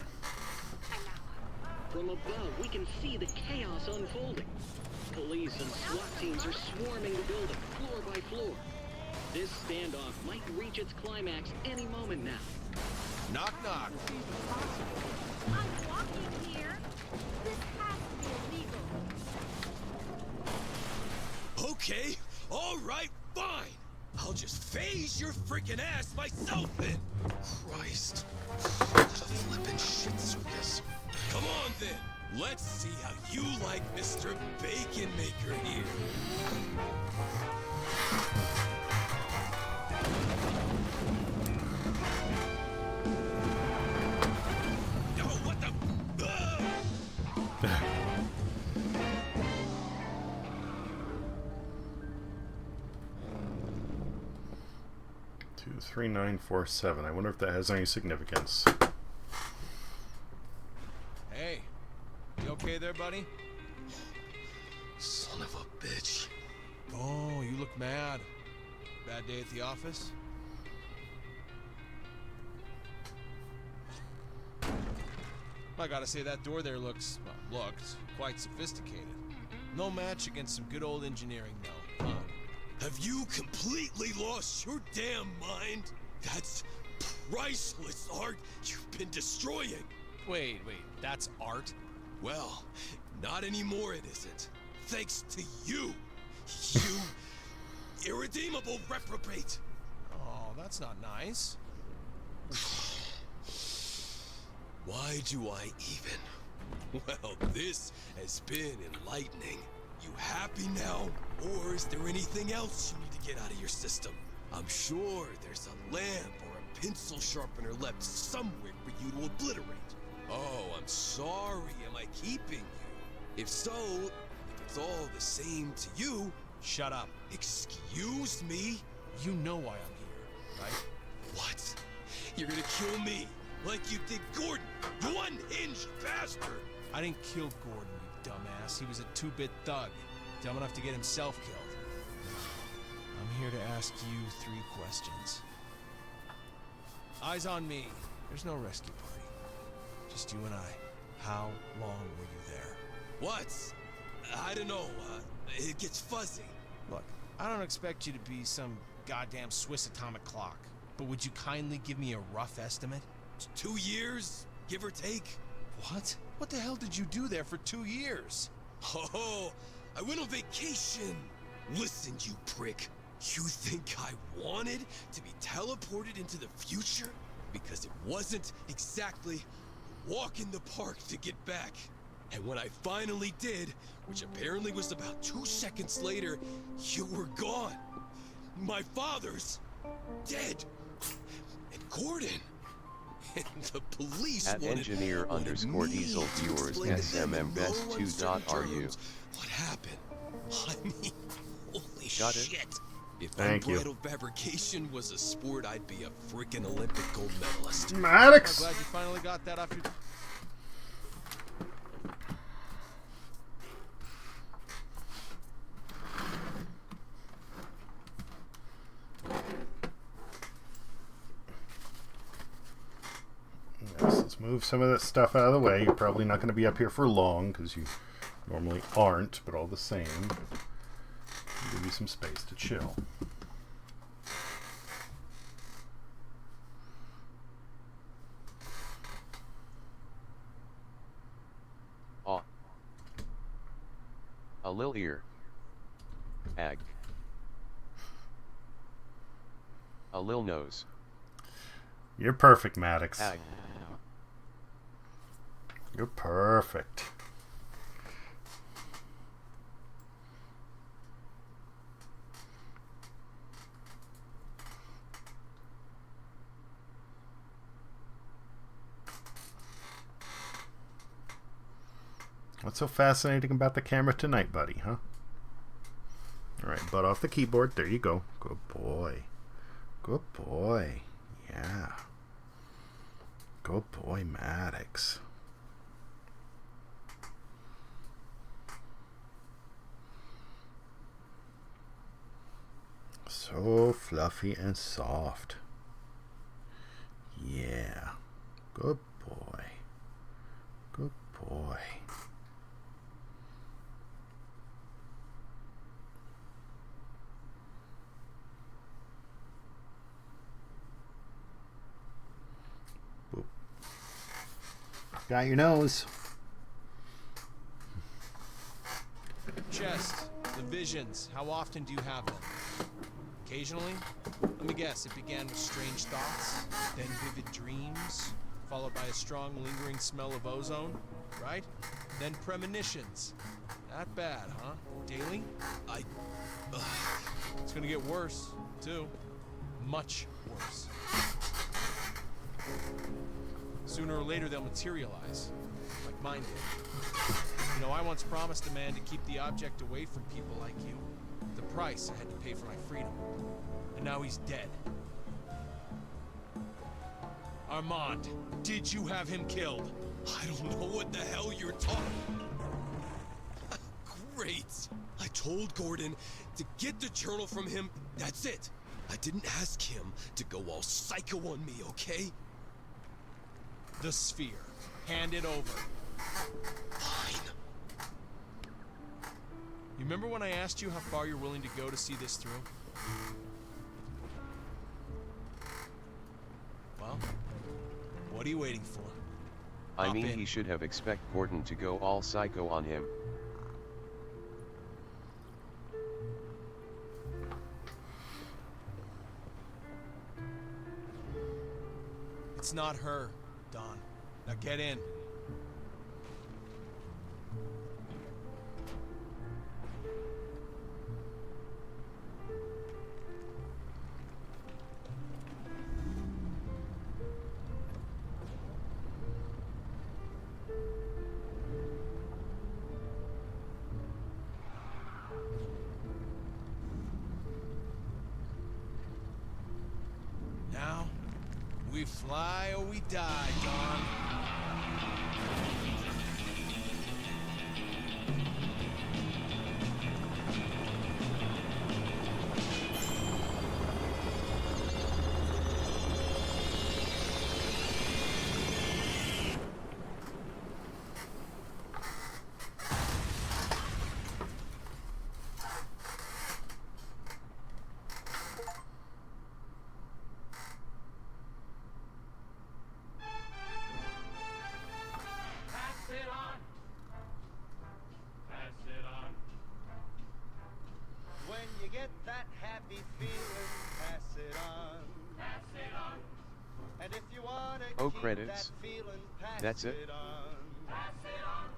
From above, we can see the chaos unfolding. Police and SWAT teams are swarming the building, floor by floor. This standoff might reach its climax any moment now. Knock, knock. I'm walking here. This has to be illegal. Okay, all right, fine. I'll just phase your freaking ass myself then. Christ. What a flippin' shit circus. Come on then. Let's see how you like Mr. Bacon Maker here. Yo, what the? 23947. I wonder if that has any significance. Hey, you okay there, buddy? Son of a bitch. Oh, you look mad. Bad day at the office? I gotta say that door there looked quite sophisticated. No match against some good old engineering, though, huh? Have you completely lost your damn mind? That's priceless art you've been destroying. Wait, that's art? Well, not anymore it isn't. Thanks to you. You irredeemable reprobate. Oh, that's not nice. Why do I even? Well, this has been enlightening. You happy now? Or is there anything else you need to get out of your system? I'm sure there's a lamp or a pencil sharpener left somewhere for you to obliterate. Oh, I'm sorry. Am I keeping you? If so, if it's all the same to you... Shut up. Excuse me? You know why I'm here, right? What? You're gonna kill me? Like you did Gordon, you unhinged bastard! I didn't kill Gordon, you dumbass. He was a two-bit thug, dumb enough to get himself killed. I'm here to ask you 3 questions. Eyes on me. There's no rescue party. Just you and I. How long were you there? What? I don't know. It gets fuzzy. Look, I don't expect you to be some goddamn Swiss atomic clock, but would you kindly give me a rough estimate? 2 years, give or take. What? What the hell did you do there for 2 years? Oh, I went on vacation. Listen, you prick. You think I wanted to be teleported into the future? Because it wasn't exactly a walk in the park to get back. And when I finally did, which apparently was about 2 seconds later, you were gone. My father's dead. And Gordon. And the police at engineer_diesel viewers smm_best2.ru. What happened? I mean, holy Got shit. It? If Thank you. unbridled fabrication was a sport, I'd be a freaking Olympic gold medalist. Maddox! I'm glad you finally got that off your... Yes, let's move some of that stuff out of the way. You're probably not going to be up here for long because you normally aren't, but all the same, give you some space to chill. A lil ear. Ag. A lil nose. You're perfect, Maddox. Ag. You're perfect. What's so fascinating about the camera tonight, buddy, huh? Alright, butt off the keyboard. There you go. Good boy. Good boy. Yeah. Good boy, Maddox. So fluffy and soft. Yeah. Good boy. Good boy. Boop. Got your nose. Chest, the visions, how often do you have them? Occasionally? Let me guess, it began with strange thoughts, then vivid dreams, followed by a strong lingering smell of ozone, right? Then premonitions. Not bad, huh? Daily? It's gonna get worse, too. Much worse. Sooner or later they'll materialize, like mine did. You know, I once promised a man to keep the object away from people like you. The price I had to pay for my freedom. And now he's dead. Armand, did you have him killed? I don't know what the hell you're talking. Great. I told Gordon to get the journal from him. That's it. I didn't ask him to go all psycho on me, okay? The sphere. Hand it over. Fine. You remember when I asked you how far you're willing to go to see this through? Well, what are you waiting for? I mean, he should have expect Gordon to go all psycho on him. It's not her, Don. Now get in. Now, we fly or we die, Don. That happy feeling, pass it on. Pass it on. And if you want to Oh, keep credits. that feeling, pass That's it? on. Pass it on.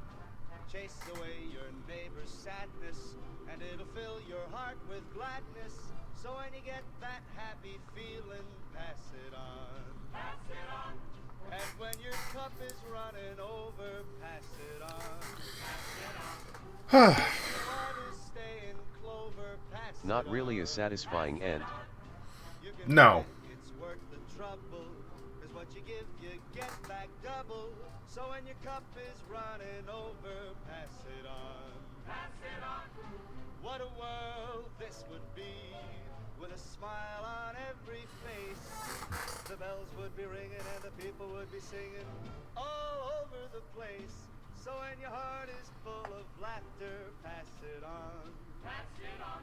Chase away your neighbor's sadness, and it'll fill your heart with gladness. So when you get that happy feeling, pass it on. Pass it on. And when your cup is running over, pass it on. Pass it on. Your heart is staying clover, pass it Not really a satisfying end. No. It's worth the trouble, 'cause what you give, you get back double. So when your cup is running over, pass it on. Pass it on. What a world this would be, with a smile on every face. The bells would be ringing and the people would be singing all over the place. So when your heart is full of laughter, pass it on. Pass it on.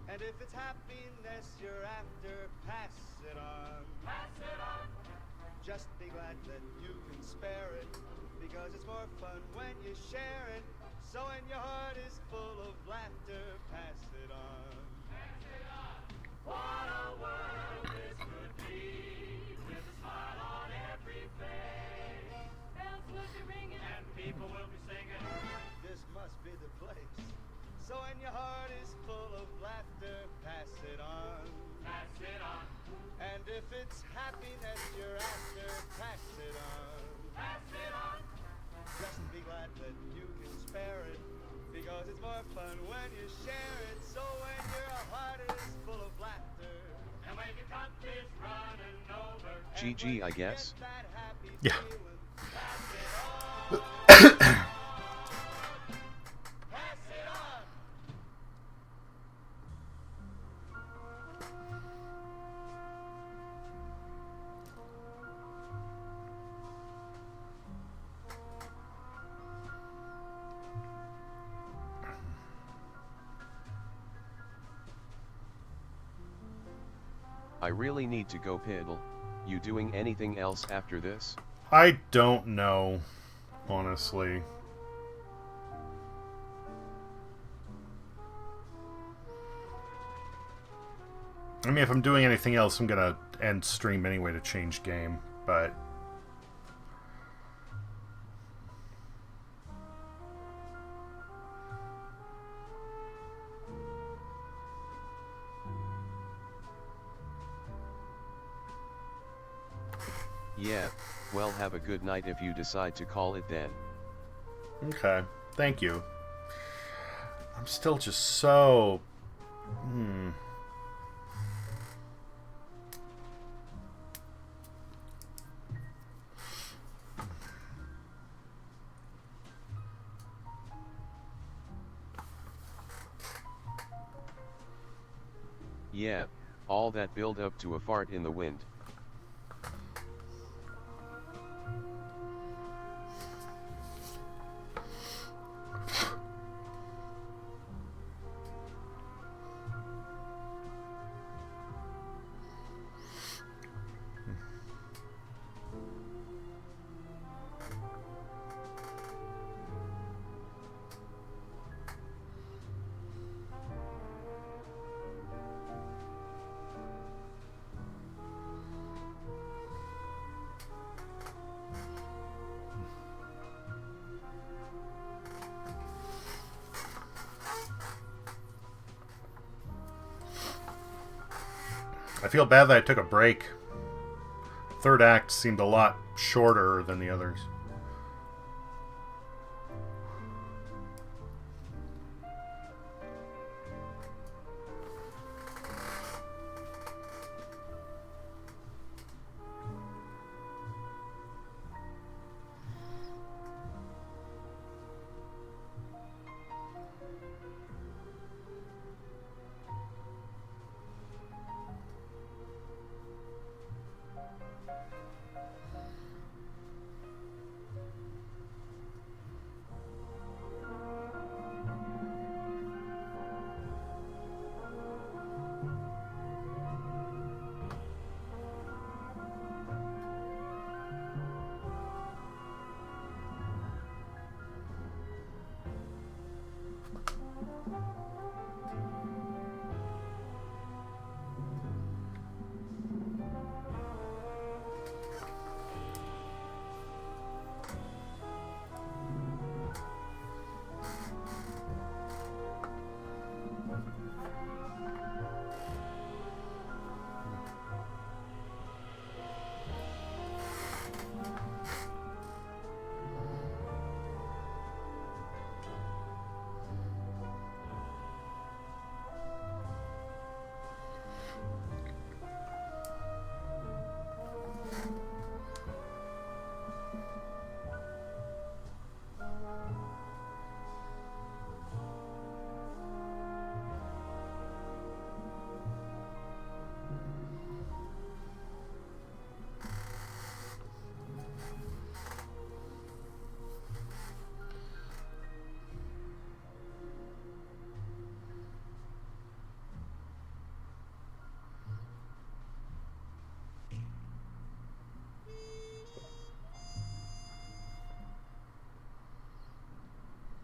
And if it's happiness you're after, pass it on. Pass it on. Just be glad that you can spare it, because it's more fun when you share it. So when your heart is full of laughter, pass it on. Pass it on. What a world this would be, with a smile on every face. Bells will be ringing and people will be singing. This must be the place. So when your heart is full of laughter, pass it on. Pass it on. And if it's happiness you're after, pass it on. Pass it on. Just be glad that you can spare it, because it's more fun when you share it. So when your heart is full of laughter, and when your cup is running over, GG, I guess. Yeah. I really need to go piddle. You doing anything else after this? I don't know, honestly. I mean, if I'm doing anything else, I'm gonna end stream anyway to change game, but... Yeah, well, have a good night if you decide to call it then. Okay, thank you. I'm still just so... Yeah, All that build up to a fart in the wind. I feel bad that I took a break. Third act seemed a lot shorter than the others.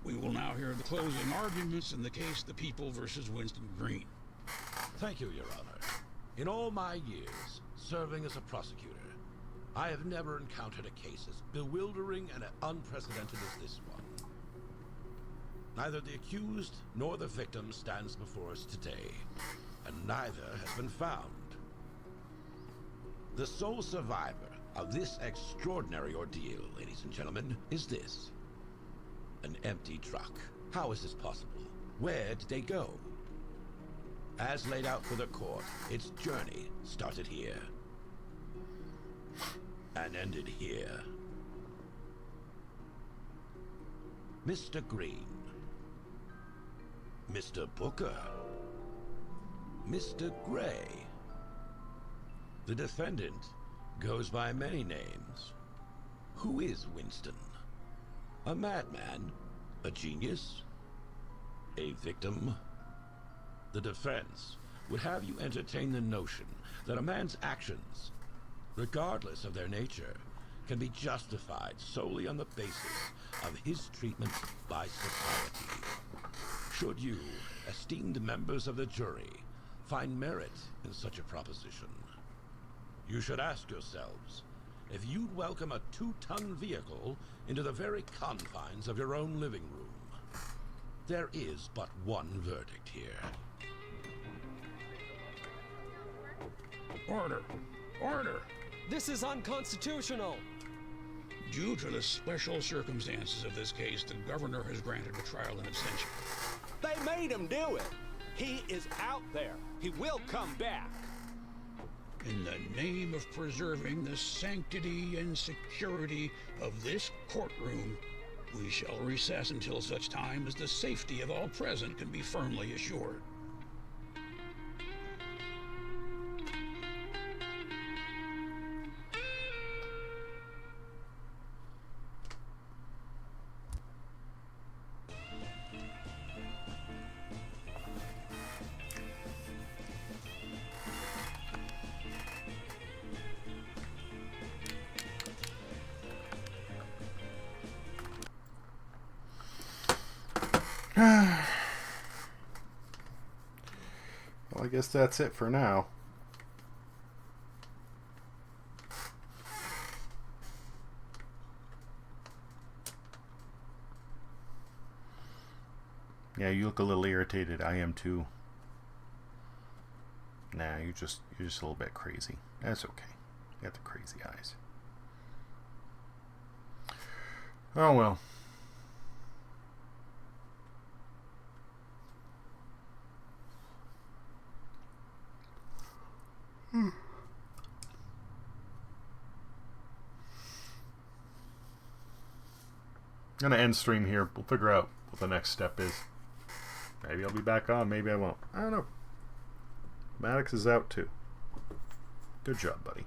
We will now hear the closing arguments in the case The People versus Winston Green. Thank you, Your Honor. In all my years serving as a prosecutor, I have never encountered a case as bewildering and unprecedented as this one. Neither the accused nor the victim stands before us today, and neither has been found. The sole survivor of this extraordinary ordeal, ladies and gentlemen, is this. An empty truck. How is this possible? Where did they go? As laid out for the court, its journey started here and ended here. Mr. Green, Mr. Booker, Mr. Gray. The defendant goes by many names. Who is Winston? A madman? A genius? A victim? The defense would have you entertain the notion that a man's actions, regardless of their nature, can be justified solely on the basis of his treatment by society. Should you, esteemed members of the jury, find merit in such a proposition, you should ask yourselves if you'd welcome a 2-ton vehicle into the very confines of your own living room. There is but one verdict here. Order! Order! This is unconstitutional! Due to the special circumstances of this case, the governor has granted a trial in absentia. They made him do it. He is out there. He will come back. In the name of preserving the sanctity and security of this courtroom, we shall recess until such time as the safety of all present can be firmly assured. I guess that's it for now. Yeah, you look a little irritated. I am too. Nah, you're just a little bit crazy. That's okay. You got the crazy eyes. Oh well. I'm gonna end stream here. We'll figure out what the next step is. Maybe I'll be back on, maybe I won't. I don't know. Maddox is out too. Good job, buddy.